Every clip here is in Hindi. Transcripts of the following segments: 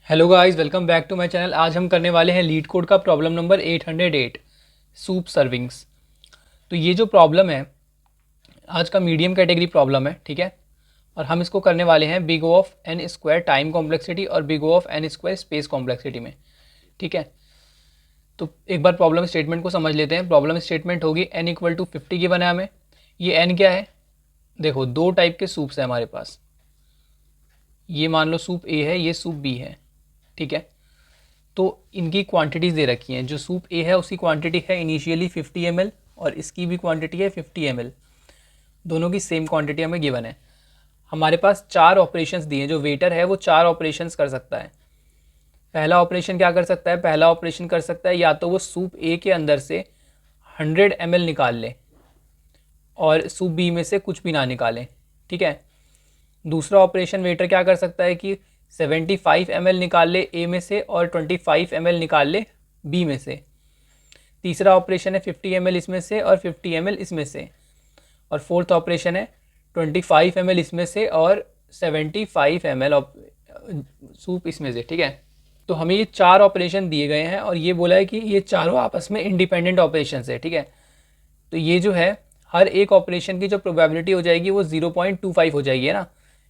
Hello guys, welcome back to my channel. आज हम करने वाले हैं लीड कोड का प्रॉब्लम नंबर 808 सूप सर्विंग्स। तो ये जो प्रॉब्लम है आज का मीडियम कैटेगरी प्रॉब्लम है, ठीक है। और हम इसको करने वाले हैं big O of n square time complexity और big O of n square space complexity में, ठीक है। तो एक बार प्रॉब्लम स्टेटमेंट को समझ लेते हैं। प्रॉब्लम स्टेटमेंट होगी n इक्वल टू 50 की बना हमें। ये n क्या है, देखो दो टाइप के सूप्स हैं हमारे पास। ये मान लो सूप A है, ये सूप B है, ठीक है। तो इनकी क्वांटिटीज़ दे रखी हैं। जो सूप ए है उसकी क्वांटिटी है इनिशियली 50 ml और इसकी भी क्वांटिटी है 50 ml। दोनों की सेम क्वांटिटी हमें गिवन है। हमारे पास चार ऑपरेशंस दिए हैं। जो वेटर है वो चार ऑपरेशंस कर सकता है। पहला ऑपरेशन क्या कर सकता है, पहला ऑपरेशन कर सकता है या तो वो सूप ए के अंदर से 100 ml निकाल ले और सूप बी में से कुछ भी ना निकालें, ठीक है। दूसरा ऑपरेशन वेटर क्या कर सकता है कि 75 ml निकाल ले ए में से और 25 ml निकाल ले बी में से। तीसरा ऑपरेशन है 50 ml इसमें से और 50 ml इसमें से। और फोर्थ ऑपरेशन है 25 ml इसमें से और 75 ml सूप इसमें से, ठीक है। तो हमें ये चार ऑपरेशन दिए गए हैं और ये बोला है कि ये चारों आपस में इंडिपेंडेंट ऑपरेशन है, ठीक है। तो ये जो है हर एक ऑपरेशन की जो प्रोबेबिलिटी हो जाएगी वो 0.25 हो जाएगी, है ना।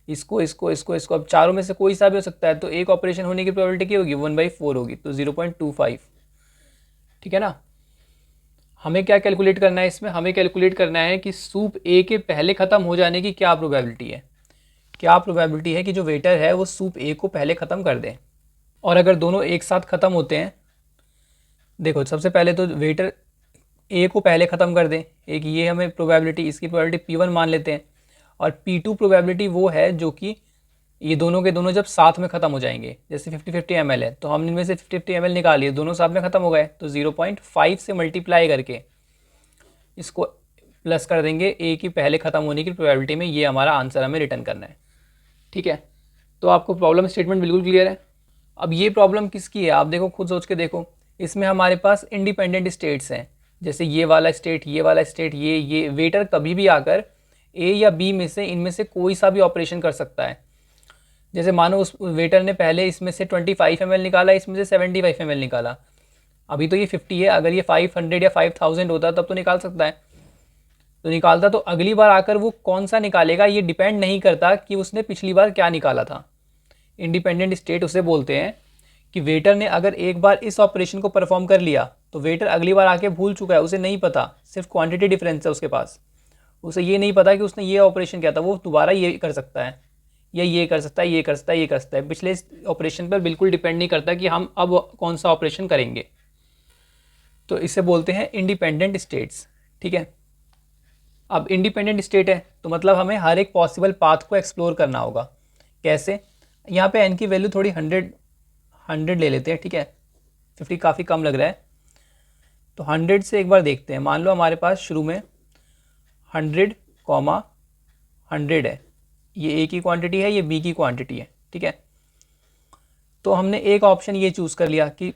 इसको इसको इसको इसको अब चारों में से कोई सा भी हो सकता है, तो एक ऑपरेशन होने की प्रोबेबिलिटी क्या होगी 1/4 होगी, तो 0.25, ठीक है ना। हमें क्या कैलकुलेट करना है इसमें, हमें कैलकुलेट करना है कि सूप ए के पहले ख़त्म हो जाने की क्या प्रोबेबिलिटी है। क्या प्रोबेबिलिटी है कि जो वेटर है वो सूप ए को पहले ख़त्म कर दे। और अगर दोनों एक साथ ख़त्म होते हैं, देखो सबसे पहले तो वेटर ए को पहले ख़त्म कर दें, एक ये हमें प्रोबेबिलिटी, इसकी प्रोबेबिलिटी P1 मान लेते हैं। और P2 प्रोबेबिलिटी वो है जो कि ये दोनों के दोनों जब साथ में ख़त्म हो जाएंगे। जैसे 50-50 ml है तो हम इनमें से 50-50 ml निकालिए, दोनों साथ में ख़त्म हो गए, तो 0.5 से मल्टीप्लाई करके इसको प्लस कर देंगे ए की पहले ख़त्म होने की प्रोबेबिलिटी में। ये हमारा आंसर हमें रिटर्न करना है, ठीक है। तो आपको प्रॉब्लम स्टेटमेंट बिल्कुल क्लियर है। अब ये प्रॉब्लम किसकी है, आप देखो, खुद सोच के देखो। इसमें हमारे पास इंडिपेंडेंट स्टेट्स हैं, जैसे ये वाला स्टेट, ये वाला स्टेट, ये वेटर कभी भी आकर ए या बी में से, इनमें से कोई सा भी ऑपरेशन कर सकता है। जैसे मानो उस वेटर ने पहले इसमें से 25 ml निकाला, इसमें से 75 ml निकाला। अभी तो ये 50 है, अगर ये 500 या 5000 होता तब तो निकाल सकता है, तो निकालता। तो अगली बार आकर वो कौन सा निकालेगा ये डिपेंड नहीं करता कि उसने पिछली बार क्या निकाला था। इंडिपेंडेंट स्टेट उसे बोलते हैं कि वेटर ने अगर एक बार इस ऑपरेशन को परफॉर्म कर लिया तो वेटर अगली बार आके भूल चुका है, उसे नहीं पता, सिर्फ क्वांटिटी डिफरेंस है उसके पास। उसे ये नहीं पता कि उसने ये ऑपरेशन किया था, वो दोबारा ये कर सकता है या ये कर सकता है, ये कर सकता है, ये कर सकता है। पिछले ऑपरेशन पर बिल्कुल डिपेंड नहीं करता कि हम अब कौन सा ऑपरेशन करेंगे। तो इसे बोलते हैं इंडिपेंडेंट स्टेट्स, ठीक है। अब इंडिपेंडेंट स्टेट है तो मतलब हमें हर एक पॉसिबल पाथ को एक्सप्लोर करना होगा। कैसे, यहाँ पे n की वैल्यू थोड़ी 100 ले लेते हैं, ठीक है। 50 काफ़ी कम लग रहा है, तो 100 से एक बार देखते हैं। मान लो हमारे पास शुरू में 100,100 है, ये ए की क्वांटिटी है, ये बी की क्वांटिटी है, ठीक है। तो हमने एक ऑप्शन ये चूज़ कर लिया कि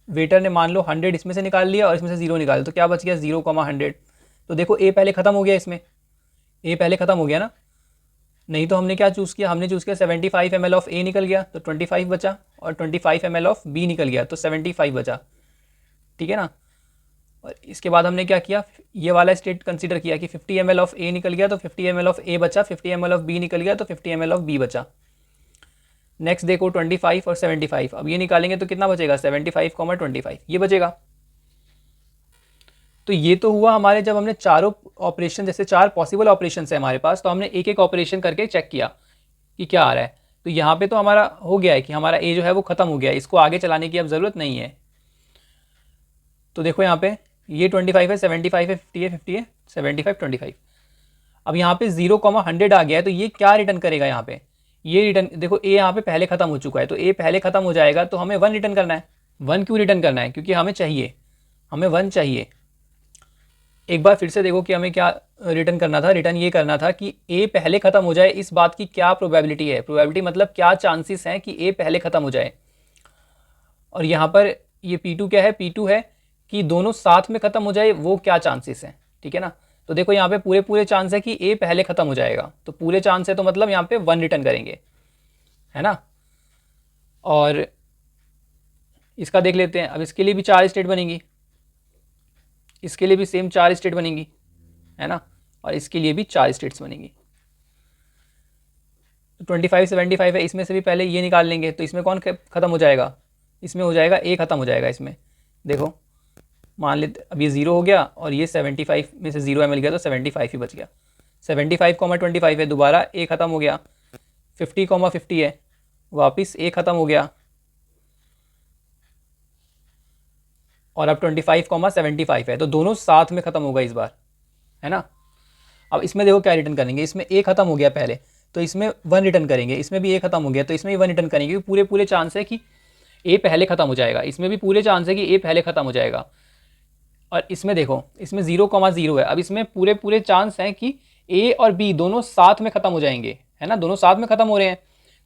वेटर ने मान लो 100 इसमें से निकाल लिया और इसमें से 0 निकाल, तो क्या बच गया 0,100। तो देखो ए पहले ख़त्म हो गया, इसमें ए पहले ख़त्म हो गया ना। नहीं तो हमने क्या चूज़ किया, हमने चूज़ किया 75 ml ऑफ ए निकल गया तो 25 बचा, और 25 ml ऑफ बी निकल गया तो 75 बचा, ठीक है ना। और इसके बाद हमने क्या किया, ये वाला स्टेट कंसीडर किया कि 50 ml ऑफ ए निकल गया तो 50 ml ऑफ ए बचा, 50 ml ऑफ बी निकल गया तो 50 ml ऑफ बी बचा। नेक्स्ट देखो 25 और 75, अब ये निकालेंगे तो कितना बचेगा 75,25 ये बचेगा। तो ये तो हुआ हमारे, जब हमने चारों ऑपरेशन, जैसे चार पॉसिबल ऑपरेशन है हमारे पास, तो हमने एक एक ऑपरेशन करके चेक किया कि क्या आ रहा है। तो यहाँ पे तो हमारा हो गया है कि हमारा ए जो है वो ख़त्म हो गया है, इसको आगे चलाने की अब ज़रूरत नहीं है। तो देखो यहाँ पे ये 25 है, 75 है, 50 है, 50 है, 75, 25। अब यहाँ पे 0,100 आ गया है, तो ये क्या रिटर्न करेगा यहाँ पे, ये रिटर्न देखो ए यहाँ पे पहले ख़त्म हो चुका है, तो ए पहले ख़त्म हो जाएगा, तो हमें 1 रिटर्न करना है। 1 क्यों रिटर्न करना है, क्योंकि हमें चाहिए, हमें 1 चाहिए। एक बार फिर से देखो कि हमें क्या रिटर्न करना था। रिटर्न ये करना था कि ए पहले ख़त्म हो जाए, इस बात की क्या प्रोबेबिलिटी है। प्रोबेबिलिटी मतलब क्या चांसेस हैं कि ए पहले ख़त्म हो जाए। और यहाँ पर ये P2 क्या है, P2 है कि दोनों साथ में ख़त्म हो जाए, वो क्या चांसेस हैं, ठीक है ना। तो देखो यहाँ पे पूरे पूरे चांस है कि ए पहले ख़त्म हो जाएगा, तो पूरे चांस है, तो मतलब यहाँ पे 1 रिटर्न करेंगे, है ना। और इसका देख लेते हैं। अब इसके लिए भी 4 स्टेट बनेंगी, इसके लिए भी सेम 4 स्टेट बनेंगी, है ना, और इसके लिए भी 4 स्टेट्स बनेंगी। तो 25 75 है, इसमें से भी पहले ये निकाल लेंगे। तो इसमें कौन ख़त्म हो जाएगा, इसमें हो जाएगा ए ख़त्म हो जाएगा इसमें। देखो मान लेते अब ये 0 हो गया और ये 75 में से 0 मिल गया तो 75 ही बच गया। 75,25 है, दोबारा ए ख़त्म हो गया। 50,50 है, वापस ए ख़त्म हो गया। और अब 25,75 है, तो दोनों साथ में ख़त्म होगा इस बार, है ना। अब इसमें देखो क्या रिटर्न करेंगे, इसमें ए ख़त्म हो गया पहले तो इसमें 1 रिटर्न करेंगे, इसमें भी ए ख़त्म हो गया तो इसमें भी 1 रिटर्न करेंगे, क्योंकि पूरे चांस है कि ए पहले ख़त्म हो जाएगा। इसमें भी पूरे चांस है कि ए पहले ख़त्म हो जाएगा। और इसमें देखो इसमें 0,0 है, अब इसमें पूरे चांस हैं कि ए और बी दोनों साथ में ख़त्म हो जाएंगे, है ना, दोनों साथ में ख़त्म हो रहे हैं।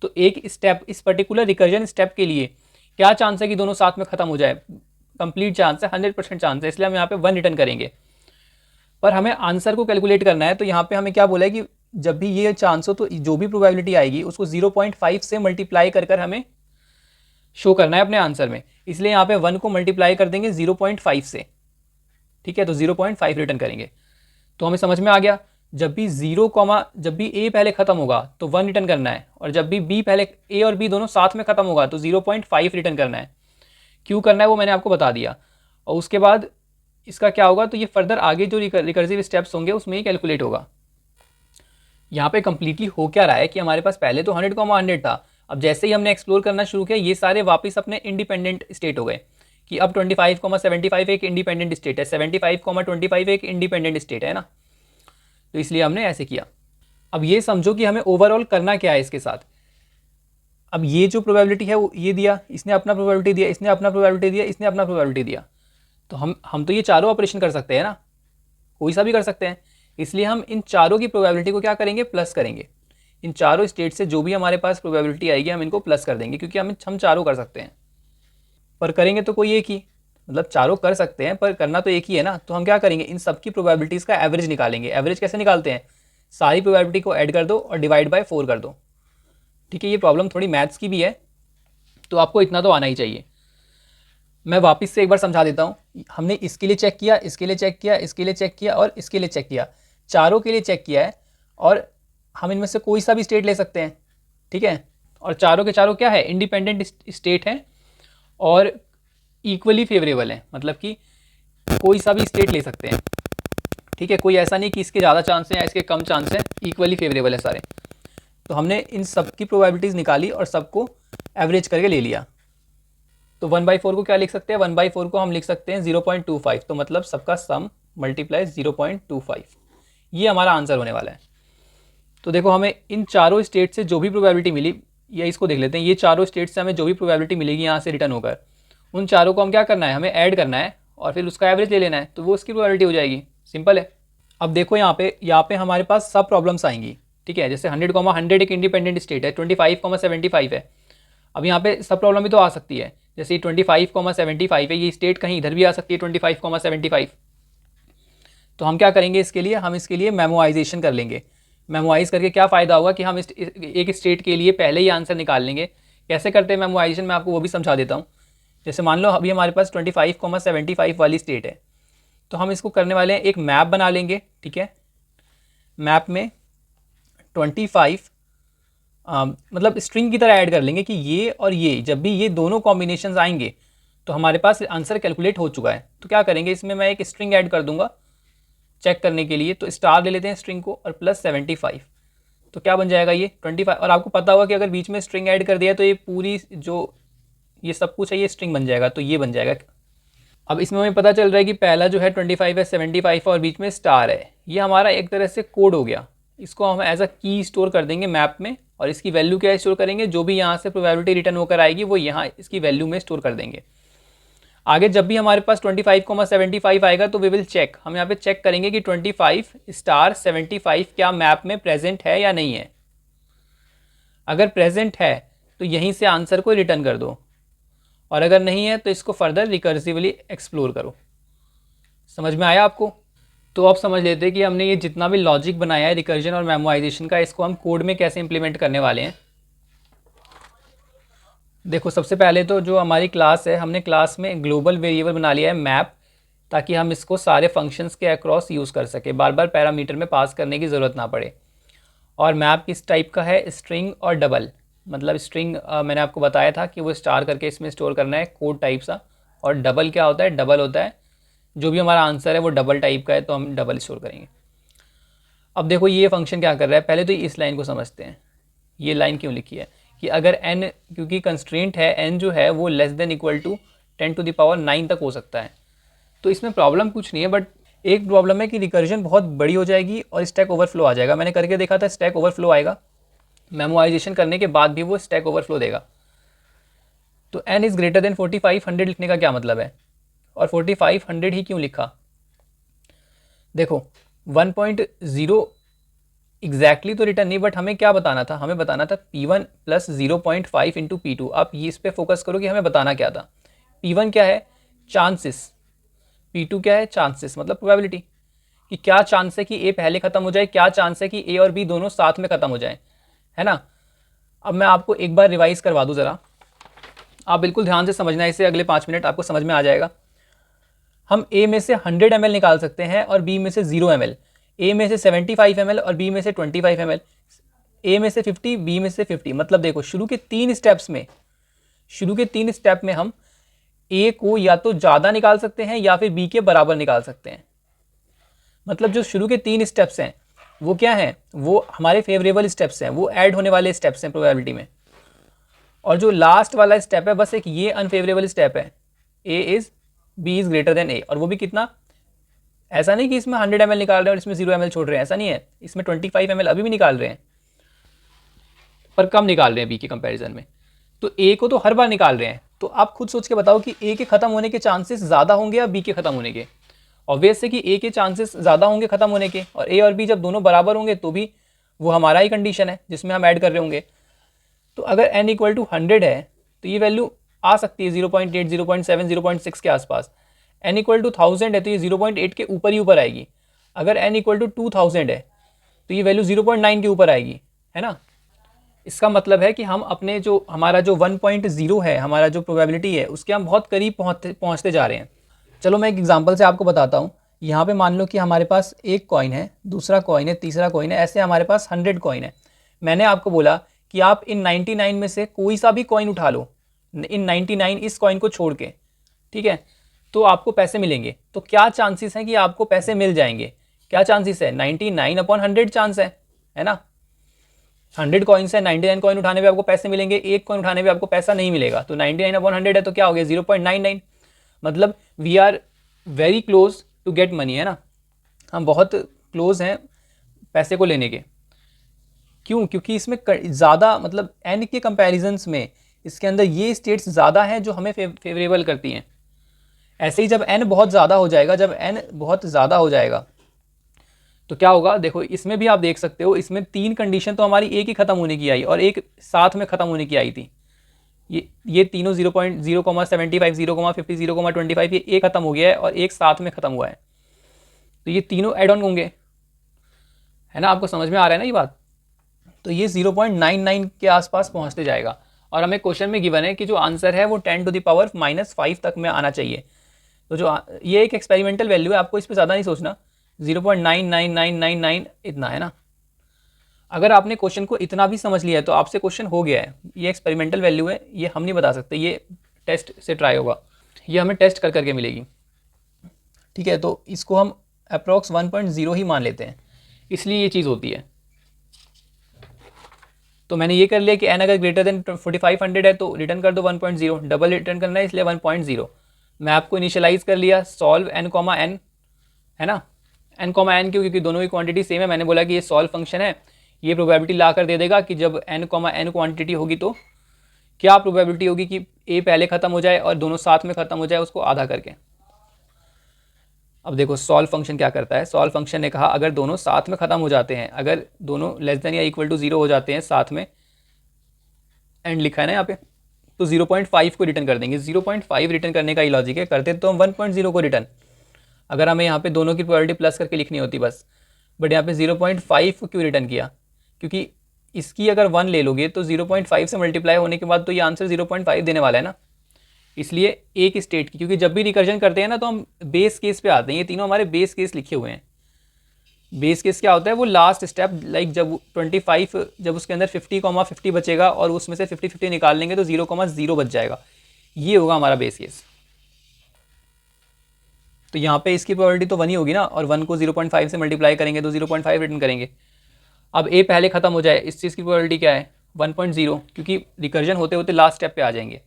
तो एक स्टेप, इस पर्टिकुलर रिकर्जन स्टेप के लिए क्या चांस है कि दोनों साथ में ख़त्म हो जाए, कंप्लीट चांस है, 100% चांस है, इसलिए हम यहाँ पे 1 रिटर्न करेंगे। पर हमें आंसर को कैलकुलेट करना है, तो यहाँ पे हमें क्या बोला है कि जब भी ये चांस हो तो जो भी प्रोबेबिलिटी आएगी उसको 0.5 से मल्टीप्लाई कर कर हमें शो करना है अपने आंसर में। इसलिए यहाँ पे 1 को मल्टीप्लाई कर देंगे 0.5 से, ठीक है, तो 0.5 रिटर्न करेंगे। तो हमें समझ में आ गया, जब भी जब भी ए पहले ख़त्म होगा तो 1 रिटर्न करना है, और जब भी बी पहले, ए और बी दोनों साथ में ख़त्म होगा तो 0.5 रिटर्न करना है। क्यों करना है वो मैंने आपको बता दिया। और उसके बाद इसका क्या होगा, तो ये फर्दर आगे जो रिकर्सिव स्टेप्स होंगे उसमें ही कैलकुलेट होगा। यहाँ पे कंप्लीटली हो क्या रहा है कि हमारे पास पहले तो 100,100 था, अब जैसे ही हमने एक्सप्लोर करना शुरू किया ये सारे वापस अपने इंडिपेंडेंट स्टेट हो गए कि अब 25,75 एक इंडिपेंडेंट स्टेट है, 75,25 एक इंडिपेंडेंट स्टेट है ना। तो इसलिए हमने ऐसे किया। अब ये समझो कि हमें ओवरऑल करना क्या है इसके साथ। अब ये जो प्रोबेबिलिटी है वो ये दिया, इसने अपना प्रोबेबिलिटी दिया, इसने अपना प्रोबेबिलिटी दिया, इसने अपना प्रोबेबिलिटी दिया, तो हम तो ये चारों ऑपरेशन कर सकते हैं ना, कोई सा भी कर सकते हैं। इसलिए हम इन चारों की प्रोबेबिलिटी को क्या करेंगे, प्लस करेंगे। इन चारों स्टेट से जो भी हमारे पास प्रोबेबिलिटी आएगी हम इनको प्लस कर देंगे, क्योंकि हम चारों कर सकते हैं। पर करेंगे तो कोई एक ही, मतलब चारों कर सकते हैं पर करना तो एक ही है ना। तो हम क्या करेंगे, इन सब की प्रोबेबिलिटीज़ का एवरेज निकालेंगे। एवरेज कैसे निकालते हैं, सारी प्रोबेबिलिटी को ऐड कर दो और डिवाइड बाय 4 कर दो, ठीक है। ये प्रॉब्लम थोड़ी मैथ्स की भी है, तो आपको इतना तो आना ही चाहिए। मैं वापस से एक बार समझा देता हूँ। हमने इसके लिए चेक किया, इसके लिए चेक किया, इसके लिए चेक किया और इसके लिए चेक किया, चारों के लिए चेक किया है, और हम इनमें से कोई सा भी स्टेट ले सकते हैं, ठीक है। और चारों के चारों क्या है, इंडिपेंडेंट स्टेट हैं और इक्वली फेवरेबल हैं, मतलब कि कोई सा भी स्टेट ले सकते हैं, ठीक है। कोई ऐसा नहीं कि इसके ज़्यादा चांस हैं या इसके कम चांस हैं, इक्वली फेवरेबल है सारे। तो हमने इन सब की प्रोबेबिलिटीज़ निकाली और सबको एवरेज करके ले लिया। तो 1/4 को क्या लिख सकते हैं, 1/4 को हम लिख सकते हैं 0.25, तो मतलब सबका सम मल्टीप्लाई 0.25, ये हमारा आंसर होने वाला है। तो देखो हमें इन चारों स्टेट से जो भी प्रोबेबिलिटी मिली, या इसको देख लेते हैं, ये चारों स्टेट से हमें जो भी प्रोबेबिलिटी मिलेगी यहाँ से रिटर्न होकर, उन चारों को हम क्या करना है, हमें ऐड करना है और फिर उसका एवरेज ले लेना है, तो वो उसकी प्रोबेबिलिटी हो जाएगी। सिंपल है। अब देखो यहाँ पे हमारे पास सब प्रॉब्लम्स आएंगी, ठीक है। जैसे 100,100 एक इंडिपेंडेंट स्टेट है, 25,75 है। अब यहाँ पे सब प्रॉब्लम भी तो आ सकती है, जैसे 25,75 है, ये स्टेट कहीं इधर भी आ सकती है 25,75। तो हम क्या करेंगे इसके लिए, हम इसके लिए मेमोराइजेशन कर लेंगे। मेमोराइज करके क्या फ़ायदा होगा कि हम एक स्टेट के लिए पहले ही आंसर निकाल लेंगे। कैसे करते हैं मेमोराइजेशन, मैं आपको वो भी समझा देता हूँ। जैसे मान लो अभी हमारे पास 25,75 वाली स्टेट है, तो हम इसको करने वाले हैं, एक मैप बना लेंगे, ठीक है। मैप में 25 मतलब स्ट्रिंग की तरह ऐड कर लेंगे कि ये और ये, जब भी ये दोनों कॉम्बिनेशंस आएंगे तो हमारे पास आंसर कैलकुलेट हो चुका है। तो क्या करेंगे, इसमें मैं एक स्ट्रिंग ऐड कर दूंगा चेक करने के लिए। तो स्टार ले लेते हैं स्ट्रिंग को और प्लस 75, तो क्या बन जाएगा ये 25। और आपको पता होगा कि अगर बीच में स्ट्रिंग ऐड कर दिया तो ये पूरी जो ये सब कुछ है ये स्ट्रिंग बन जाएगा, तो ये बन जाएगा। अब इसमें हमें पता चल रहा है कि पहला जो है 25 है, 75 और बीच में स्टार है, ये हमारा एक तरह से कोड हो गया। इसको हम एज अ की स्टोर कर देंगे मैप में, और इसकी वैल्यू क्या स्टोर करेंगे, जो भी यहाँ से प्रोबेबिलिटी रिटर्न होकर आएगी वो यहाँ इसकी वैल्यू में स्टोर कर देंगे। आगे जब भी हमारे पास 25,75 आएगा तो वी विल चेक, हम यहाँ पे चेक करेंगे कि 25 स्टार 75 क्या मैप में प्रेजेंट है या नहीं है। अगर प्रेजेंट है तो यहीं से आंसर को रिटर्न कर दो, और अगर नहीं है तो इसको फर्दर रिकर्सिवली एक्सप्लोर करो। समझ में आया आपको? तो आप समझ लेते हैं कि हमने ये जितना भी लॉजिक बनाया है रिकर्जन और मेमोराइजेशन का, इसको हम कोड में कैसे इंप्लीमेंट करने वाले हैं। देखो सबसे पहले तो जो हमारी क्लास है, हमने क्लास में ग्लोबल वेरिएबल बना लिया है मैप, ताकि हम इसको सारे फंक्शंस के अक्रॉस यूज़ कर सके, बार बार पैरामीटर में पास करने की ज़रूरत ना पड़े। और मैप किस टाइप का है, स्ट्रिंग और डबल। मतलब स्ट्रिंग मैंने आपको बताया था कि वो स्टार करके इसमें स्टोर करना है कोड टाइप सा, और डबल क्या होता है, डबल होता है जो भी हमारा आंसर है वो डबल टाइप का है तो हम डबल स्टोर करेंगे। अब देखो ये फंक्शन क्या कर रहा है, पहले तो इस लाइन को समझते हैं। ये लाइन क्यों लिखी है कि अगर n, क्योंकि कंस्ट्रेंट है n जो है वो लेस देन इक्वल टू 10⁹ तक हो सकता है। तो इसमें प्रॉब्लम कुछ नहीं है, बट एक प्रॉब्लम है कि रिकर्जन बहुत बड़ी हो जाएगी और स्टैक ओवरफ्लो आ जाएगा। मैंने करके देखा था, स्टैक ओवरफ्लो आएगा, मेमोराइजेशन करने के बाद भी वो स्टैक ओवरफ्लो देगा। तो n इज़ ग्रेटर देन 4500 लिखने का क्या मतलब है, और 4500 ही क्यों लिखा। देखो 1.0 एग्जैक्टली तो रिटर्न नहीं, बट हमें क्या बताना था, हमें बताना था P1 प्लस 0.5 इंटू P2। आप ये इस पर फोकस करो कि हमें बताना क्या था। P1 क्या है, चांसेस, P2 क्या है, चांसेस मतलब प्रोबेबिलिटी, कि क्या चांस है कि A पहले ख़त्म हो जाए, क्या चांस है कि A और B दोनों साथ में ख़त्म हो जाए, है ना। अब मैं आपको एक बार रिवाइज करवा दूँ ज़रा, आप बिल्कुल ध्यान से समझना इसे, अगले 5 मिनट आपको समझ में आ जाएगा। हम A में से 100 ml निकाल सकते हैं और B में से 0 ml, A में से 75 ml और B में से 25 ml, A में से 50, B में से 50। मतलब देखो शुरू के 3 स्टेप में हम A को या तो ज़्यादा निकाल सकते हैं या फिर B के बराबर निकाल सकते हैं। मतलब जो शुरू के 3 स्टेप्स हैं वो क्या हैं, वो हमारे फेवरेबल स्टेप्स हैं, वो ऐड होने वाले स्टेप्स हैं प्रोबेबिलिटी में। और जो लास्ट वाला स्टेप है बस एक ये अनफेवरेबल स्टेप है, B is greater than A, और वो भी कितना, ऐसा नहीं कि इसमें 100 ml निकाल रहे हैं और इसमें 0 ml छोड़ रहे हैं, ऐसा नहीं है, इसमें 25 ml अभी भी निकाल रहे हैं, पर कम निकाल रहे हैं B के कंपैरिजन में। तो A को तो हर बार निकाल रहे हैं, तो आप खुद सोच के बताओ कि A के ख़त्म होने के चांसेस ज़्यादा होंगे या B के ख़त्म होने के। ऑब्वियस है कि A के चांसेस ज़्यादा होंगे ख़त्म होने के, और A और B जब दोनों बराबर होंगे तो भी वो हमारा ही कंडीशन है जिसमें हम ऐड कर रहे होंगे। तो अगर n इक्वल टू 100 है तो ये वैल्यू आ सकती है 0.8, 0.7, 0.6 के आसपास। n इक्वल टू 1000 है तो ये 0.8 के ऊपर ही ऊपर आएगी। अगर n इक्वल टू 2000 है तो ये वैल्यू 0.9 के ऊपर आएगी, है ना। इसका मतलब है कि हम अपने जो हमारा जो 1.0 है, हमारा जो प्रोबेबिलिटी है, उसके हम बहुत करीब पहुँचते जा रहे हैं। चलो मैं एक एग्जांपल से आपको बताता हूँ। यहाँ पे मान लो कि हमारे पास एक कॉइन है, दूसरा कॉइन है, तीसरा कॉइन है, ऐसे हमारे पास 100 कॉइन है। मैंने आपको बोला कि आप इन 99 में से कोई सा भी कॉइन उठा लो, इन 99 इस कॉइन को छोड़ के, ठीक है, तो आपको पैसे मिलेंगे। तो क्या चांसेस हैं कि आपको पैसे मिल जाएंगे, क्या चांसेस है, 99/100 चांस है ना। 100 कॉइन्स है, 99 कॉइन उठाने पे आपको पैसे मिलेंगे, एक कॉइन उठाने पे आपको पैसा नहीं मिलेगा। तो 99/100 है तो क्या हो गया, 0.99। मतलब we are very close to get money, है ना, हम बहुत क्लोज हैं पैसे को लेने के। क्यों, क्योंकि इसमें ज़्यादा मतलब n के कंपैरिजन्स में इसके अंदर ये स्टेट्स ज़्यादा हैं जो हमें फेवरेबल करती हैं। ऐसे ही जब n बहुत ज़्यादा हो जाएगा, जब n बहुत ज़्यादा हो जाएगा तो क्या होगा, देखो इसमें भी आप देख सकते हो, इसमें 3 कंडीशन तो हमारी एक ही ख़त्म होने की आई और एक साथ में ख़त्म होने की आई थी। ये तीनों 0.0,75, 0,50, 0,25 ये एक ख़त्म हो गया है और एक साथ में ख़त्म हुआ है, तो ये तीनों एड ऑन होंगे, है ना। आपको समझ में आ रहा है ना ये बात। तो ये 0.99 के आसपास पहुंचते जाएगा, और हमें क्वेश्चन में गिवन है कि जो आंसर है वो 10⁻⁻5 तक में आना चाहिए। तो जो ये एक एक्सपेरिमेंटल वैल्यू है, आपको इस पर ज़्यादा नहीं सोचना, 0.99999 इतना, है ना। अगर आपने क्वेश्चन को इतना भी समझ लिया है तो आपसे क्वेश्चन हो गया है। ये एक्सपेरिमेंटल वैल्यू है, ये हम नहीं बता सकते, ये टेस्ट से ट्राई होगा, ये हमें टेस्ट कर करके मिलेगी, ठीक है। तो इसको हम अप्रॉक्स 1.0 ही मान लेते हैं, इसलिए ये चीज़ होती है। तो मैंने ये कर लिया कि n अगर ग्रेटर देन 4500 है तो रिटर्न कर दो 1.0, डबल रिटर्न करना है इसलिए 1.0। मैं आपको इनिशियलाइज कर लिया, सॉल्व n, है ना। n, क्यों, क्योंकि दोनों की क्वांटिटी सेम है। मैंने बोला कि ये सॉल्व फंक्शन है, ये प्रोबेबिलिटी ला कर दे देगा कि जब n, क्वांटिटी होगी तो क्या प्रोबेबिलिटी होगी कि a पहले ख़त्म हो जाए और दोनों साथ में ख़त्म हो जाए, उसको आधा करके। अब देखो सॉल्व फंक्शन क्या करता है, सॉल्व फंक्शन ने कहा अगर दोनों साथ में ख़त्म हो जाते हैं, अगर दोनों लेस देन या इक्वल टू 0 हो जाते हैं साथ में, एंड लिखा है ना यहाँ पे, तो 0.5 को रिटर्न कर देंगे। 0.5 रिटर्न करने का ही लॉजिक है, करते तो हम 1.0 को रिटर्न, अगर हमें यहाँ पे दोनों की प्रोबेबिलिटी प्लस करके लिखनी होती बस, बट यहाँ पे 0.5 को क्यों रिटर्न किया, क्योंकि इसकी अगर 1 ले लोगे तो 0.5 से मल्टीप्लाई होने के बाद तो ये आंसर 0.5 देने वाला है ना। इसलिए एक स्टेट की, क्योंकि जब भी रिकर्जन करते हैं ना तो हम बेस केस पे आते हैं, ये तीनों हमारे बेस केस लिखे हुए हैं। बेस केस क्या होता है, वो लास्ट स्टेप, लाइक जब 25, जब उसके अंदर 50,50 बचेगा और उसमें से 50-50 निकाल लेंगे तो 0,0 बच जाएगा, ये होगा हमारा बेस केस। तो यहाँ पे इसकी प्रोबेबिलिटी तो 1 ही होगी ना, और 1 को 0.5 से मल्टीप्लाई करेंगे तो 0.5 रिटर्न करेंगे। अब ए पहले खत्म हो जाए, इस चीज़ की प्रोबेबिलिटी क्या है 1.0, क्योंकि रिकर्जन होते होते लास्ट स्टेप पे आ जाएंगे।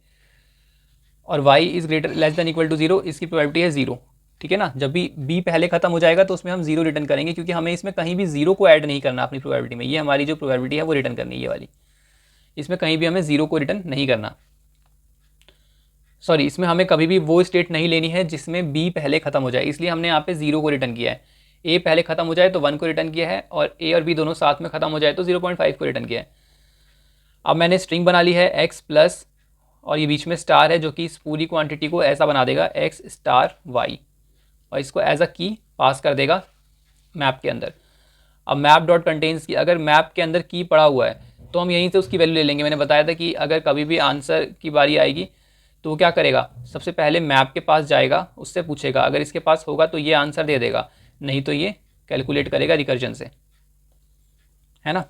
और y is greater less than equal to 0, इसकी प्रोबेबिलिटी है 0, ठीक है ना। जब भी b पहले खत्म हो जाएगा तो उसमें हम 0 रिटर्न करेंगे, क्योंकि हमें इसमें कहीं भी 0 को ऐड नहीं करना अपनी प्रोबेबिलिटी में। ये हमारी जो प्रोबेबिलिटी है वो रिटर्न करनी है, ये वाली, इसमें कहीं भी हमें 0 को रिटर्न नहीं करना। सॉरी, इसमें हमें कभी भी वो स्टेट नहीं लेनी है जिसमें b पहले खत्म हो जाए, इसलिए हमने यहाँ पे 0 को रिटर्न किया है। a पहले खत्म हो जाए तो 1 को रिटर्न किया है, और a और b दोनों साथ में खत्म हो जाए तो 0.5 को रिटर्न किया है। अब मैंने स्ट्रिंग बना ली है x प्लस, और ये बीच में स्टार है जो कि इस पूरी क्वांटिटी को ऐसा बना देगा x स्टार y, और इसको एज अ की पास कर देगा मैप के अंदर। अब मैप डॉट कंटेन्स की, अगर मैप के अंदर की पड़ा हुआ है तो हम यहीं से उसकी वैल्यू ले लेंगे। मैंने बताया था कि अगर कभी भी आंसर की बारी आएगी तो वो क्या करेगा, सबसे पहले मैप के पास जाएगा, उससे पूछेगा, अगर इसके पास होगा तो ये आंसर दे देगा, नहीं तो ये कैलकुलेट करेगा रिकर्जन से, है ना।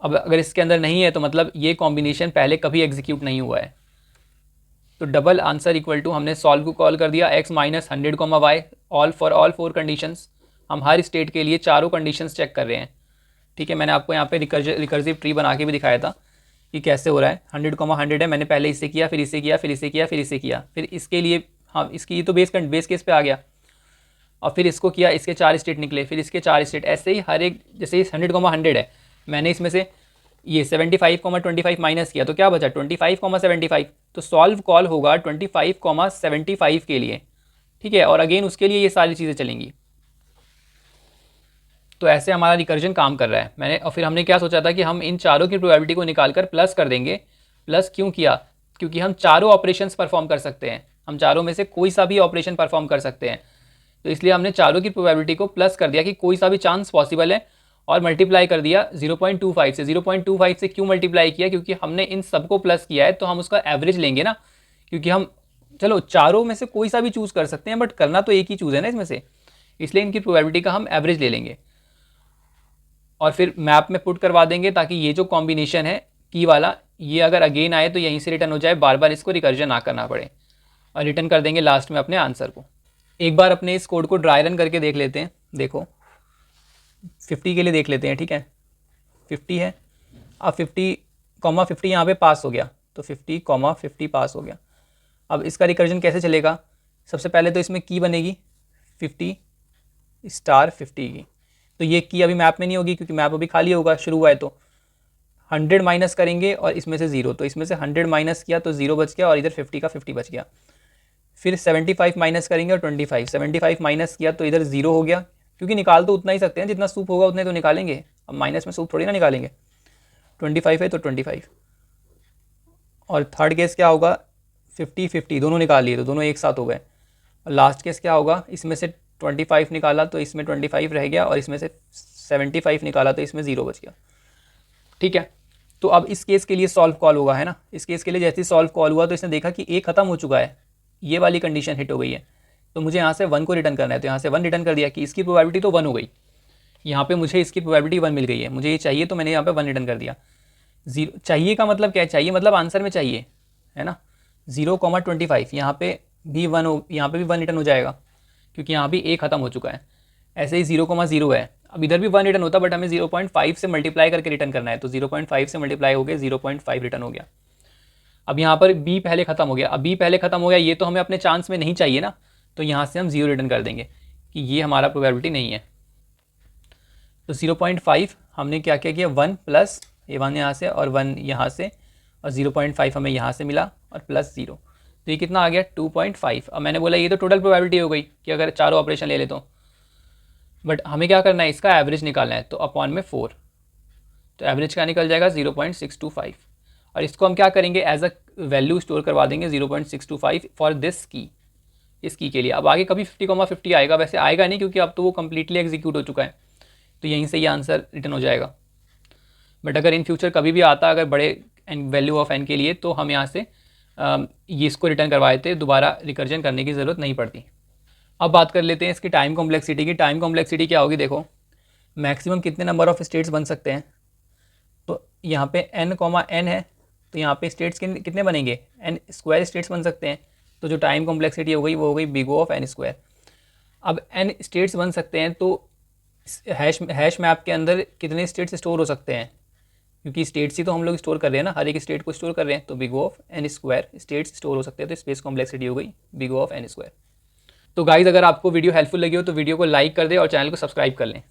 अब अगर इसके अंदर नहीं है तो मतलब ये कॉम्बिनेशन पहले कभी एग्जीक्यूट नहीं हुआ है। तो डबल आंसर इक्वल टू, हमने सॉल्व को कॉल कर दिया x minus 100, y all for all 4 conditions. हम हर स्टेट के लिए चारों कंडीशंस चेक कर रहे हैं, ठीक है। मैंने आपको यहाँ पे रिकर्सिव ट्री बना के भी दिखाया था कि कैसे हो रहा है। 100, है, मैंने पहले इसे किया, फिर इसे किया, फिर इसे किया, फिर इसे किया, फिर इसके लिए, हाँ इसकी ये तो बेस केस पे आ गया, और फिर इसको किया, इसके 4 स्टेट निकले, फिर इसके 4 स्टेट, ऐसे ही हर एक, जैसे 100, है, मैंने इसमें से ये 75,25 माइनस किया तो क्या बचा 25,75, तो सॉल्व कॉल होगा 25,75 के लिए, ठीक है। और अगेन उसके लिए ये सारी चीज़ें चलेंगी। तो ऐसे हमारा रिकर्जन काम कर रहा है। मैंने, और फिर हमने क्या सोचा था कि हम इन चारों की प्रोबेबिलिटी को निकालकर प्लस कर देंगे। प्लस क्यों किया, क्योंकि हम चारों ऑपरेशंस परफॉर्म कर सकते हैं, हम चारों में से कोई सा भी ऑपरेशन परफॉर्म कर सकते हैं, तो इसलिए हमने चारों की प्रोबेबिलिटी को प्लस कर दिया कि कोई सा भी चांस पॉसिबल है, और मल्टीप्लाई कर दिया 0.25 से। 0.25 से क्यों मल्टीप्लाई किया, क्योंकि हमने इन सबको प्लस किया है तो हम उसका एवरेज लेंगे ना, क्योंकि हम चलो चारों में से कोई सा भी चूज़ कर सकते हैं, बट करना तो एक ही चूज़ है ना इसमें से, इसलिए इनकी प्रोबेबिलिटी का हम एवरेज ले लेंगे और फिर मैप में पुट करवा देंगे, ताकि ये जो कॉम्बिनेशन है की वाला, ये अगर अगेन आए तो यहीं से रिटर्न हो जाए, बार बार इसको रिकर्जन ना करना पड़े, और रिटर्न कर देंगे लास्ट में अपने आंसर को। एक बार अपने इस कोड को ड्राई रन करके देख लेते हैं। देखो 50 के लिए देख लेते हैं, ठीक है 50 है। अब 50,50 यहाँ पे पास हो गया, तो 50,50 पास हो गया। अब इसका रिकर्जन कैसे चलेगा, सबसे पहले तो इसमें की बनेगी 50 स्टार 50 की, तो ये की अभी मैप में नहीं होगी क्योंकि मैप अभी खाली होगा, शुरू हुआ है। तो 100 माइनस करेंगे और इसमें से 0, तो इसमें से 100 माइनस किया तो 0 बच गया, और इधर 50 का 50 बच गया। फिर 75 माइनस करेंगे और 25, 75 माइनस किया तो इधर 0 हो गया, क्योंकि निकाल तो उतना ही सकते हैं जितना सूप होगा उतने तो निकालेंगे, अब माइनस में सूप थोड़ी ना निकालेंगे। 25 है तो 25, और थर्ड केस क्या होगा 50-50 दोनों निकाल लिए तो दोनों एक साथ हो गए। और लास्ट केस क्या होगा, इसमें से 25 निकाला तो इसमें 25 रह गया, और इसमें से 75 निकाला तो इसमें 0 बच गया, ठीक है। तो अब इस केस के लिए सॉल्व कॉल होगा, है ना। इस केस के लिए जैसे ही सॉल्व कॉल हुआ तो इसने देखा कि ए खत्म हो चुका है, ये वाली कंडीशन हिट हो गई है, तो मुझे यहाँ से 1 को रिटर्न करना है, तो यहाँ से 1 रिटर्न कर दिया कि इसकी प्रोबेबिलिटी तो 1 हो गई, यहाँ पे मुझे इसकी प्रोबेबिलिटी 1 मिल गई है, मुझे ये चाहिए तो मैंने यहाँ पे 1 रिटर्न कर दिया। 0 चाहिए का मतलब क्या है, चाहिए मतलब आंसर में चाहिए, है ना। 0,25 यहाँ पे भी 1 हो, यहाँ पे भी 1 रिटर्न हो जाएगा क्योंकि यहाँ भी ए खत्म हो चुका है। ऐसे ही 0,0 है, अब इधर भी 1 रिटर्न होता, बट हमें 0.5 से मल्टीप्लाई करके रिटर्न करना है, तो 0.5 से मल्टीप्लाई हो गया 0.5 रिटर्न हो गया। अब यहाँ पर बी पहले खत्म हो गया, अब बी पहले खत्म हो गया, ये तो हमें अपने चांस में नहीं चाहिए ना, तो यहाँ से हम 0 रिटर्न कर देंगे कि ये हमारा प्रोबेबिलिटी नहीं है। तो 0.5 हमने क्या क्या किया, 1 प्लस ये 1 यहाँ से और 1 यहाँ से, और 0.5 हमें यहाँ से मिला और प्लस 0, तो ये कितना आ गया 2.5। अब मैंने बोला ये तो टोटल प्रोबेबिलिटी हो गई कि अगर चारों ऑपरेशन ले ले तो, बट हमें क्या करना है, इसका एवरेज निकालना है, तो अपॉन में 4, तो एवरेज क्या निकल जाएगा 0.625, और इसको हम क्या करेंगे एज अ वैल्यू स्टोर करवा देंगे 0.625 फॉर दिस की, इस की के लिए। अब आगे कभी 50,50 आएगा, वैसे आएगा नहीं क्योंकि अब तो वो कम्प्लीटली एग्जीक्यूट हो चुका है, तो यहीं से ये आंसर रिटर्न हो जाएगा। बट अगर इन फ्यूचर कभी भी आता अगर बड़े वैल्यू ऑफ n के लिए, तो हम यहाँ से ये इसको रिटर्न करवाए थे, दोबारा रिकर्जन करने की ज़रूरत नहीं पड़ती। अब बात कर लेते हैं इसकी टाइम कॉम्प्लेक्सिटी की। टाइम कॉम्प्लेक्सिटी क्या होगी, देखो मैक्सिमम कितने नंबर ऑफ स्टेट्स बन सकते हैं, तो यहाँ पे n, है, तो यहाँ पे स्टेट्स कितने बनेंगे, n स्क्वायर स्टेट्स बन सकते हैं। तो जो टाइम कॉम्प्लेक्सिटी हो गई वो हो गई big O of n square. अब n स्टेट्स बन सकते हैं, तो हैश मैप के अंदर कितने स्टेट्स स्टोर हो सकते हैं, क्योंकि स्टेट्स ही तो हम लोग स्टोर कर रहे हैं ना, हर एक स्टेट को स्टोर कर रहे हैं, तो big O of n square states store हो सकते हैं, तो स्पेस कॉम्प्लेक्सिटी हो गई big O of n square. तो गाइज अगर आपको वीडियो हेल्पफुल लगी हो तो वीडियो को लाइक कर दे और चैनल को सब्सक्राइब कर लें।